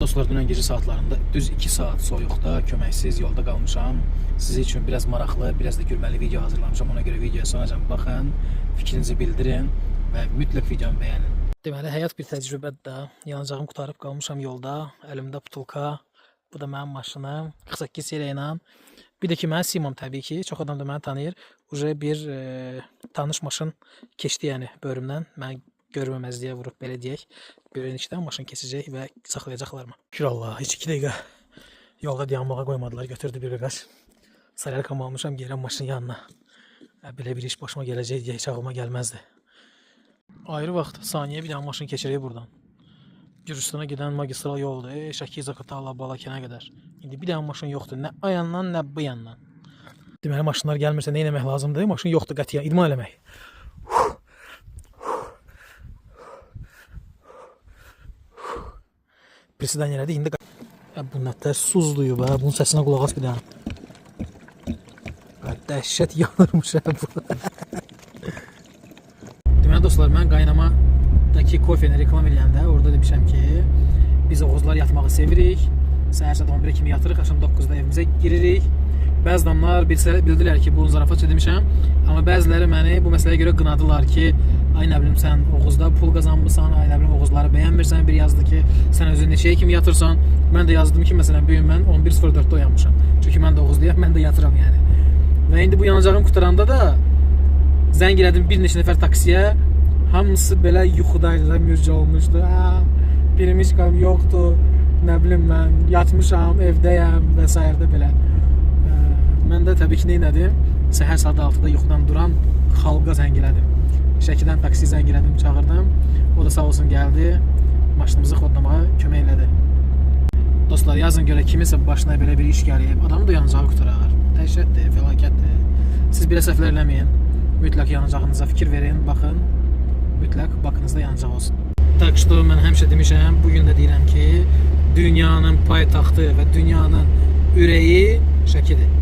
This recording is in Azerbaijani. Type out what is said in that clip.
Dostlar, dünən gecə saatlarında düz 2 saat soyuqda, köməksiz yolda qalmışam. Siz üçün biraz maraqlı, biraz da gülməli video hazırlamışam. Ona görə videoya sonacam. Baxın, fikrinizi bildirin və mütləq videomu bəyənin. Deməli, həyat bir təcrübədir də. Yanacağım qutarıb qalmışam yolda. Əlimdə butulka. Bu da mənim maşınım. 48 seriyyə ilə. Bir də ki, mən Simam təbii ki. Çox adam da məni tanıyır. Uje bir tanış maşın keçdi yəni bölümdən. Mən görməməzliyə vurub belə deyək. Görünüşdən maşın keçəcək və saxlayacaqlarmı? Şükür Allah, heç 2 dəqiqə yolda dayanmağa qoymadılar. Götürdü bir qaz. Sarayarkam almışam, gəlirəm maşının yanına. Belə bir iş başıma gələcək deyə heç ağlıma gəlməzdi. Ayrı vaxt, saniyə bir dənə maşın keçirik buradan. Gürcüstana gedən magistral yoldur. Şəki, Zaqatala, Balakənə qədər. İndi bir dənə maşın yoxdur. Nə o yandan, nə bu yandan. Deməli, maşınlar gəlmirsə nə etmək lazımdır? Maşın yoxdur qətiyyən, idman eləmək. Birisidən elədi, indi bu nətər suzluyub, bunun səsinə qulaq as bir dənə. Dəhşət yanırmış bu. Deməli dostlar, mən qaynamadakı kofeni reklam eləyəndə orada demişəm ki, biz Oğuzlar yatmağı sevirik. Səhər saat 11 kimi yatırıq, axşam 9-da evimizə giririk. Bəzi adamlar bildilər ki, bunu zarafatça demişəm. Amma bəziləri məni bu məsələyə görə qınadılar ki, ay nə bilim sən Oğuzda pul qazanmısan, ay nə bilim Oğuzları bəyənmirsən. Bir yazdı ki, sən özün neçəyə kimi yatırsan. Mən də yazdım ki, məsələn bugün mən 11:04-də oyanmışam. Çünki mən də Oğuzluyam, mən də yatıram yəni. Və indi bu yanacağım qutaranda da zəng elədim bir neçə nəfər taksiyə. Hamısı belə yuxudaydılar, mürcə olmuşdu. Primişkam yoxdur, nə bilim mən yatmışam, evdəyəm və s. də belə. Mən də təbii ki, nə elədim? Səhər saat 6-da yuxudan duran xalqa zəng elədim. Şəkidən taksi zəng elədim, çağırdım. O da sağ olsun gəldi, maşınımızı xodlamağa kömək elədi. Dostlar, yazın görə kimisə başına belə bir iş gəlib, adamı da yanacağı qutaraq. Dəhşətdir, fəlakətdir. Siz belə səhvlər eləməyin. Mütləq yanacağınıza fikir verin, baxın. Mütləq bakınızda yanacaq olsun. Tak ki, mən həmişə demişəm, bugün də deyirəm ki, dünyanın paytaxtı və dünyanın ürəyi Şəkidir.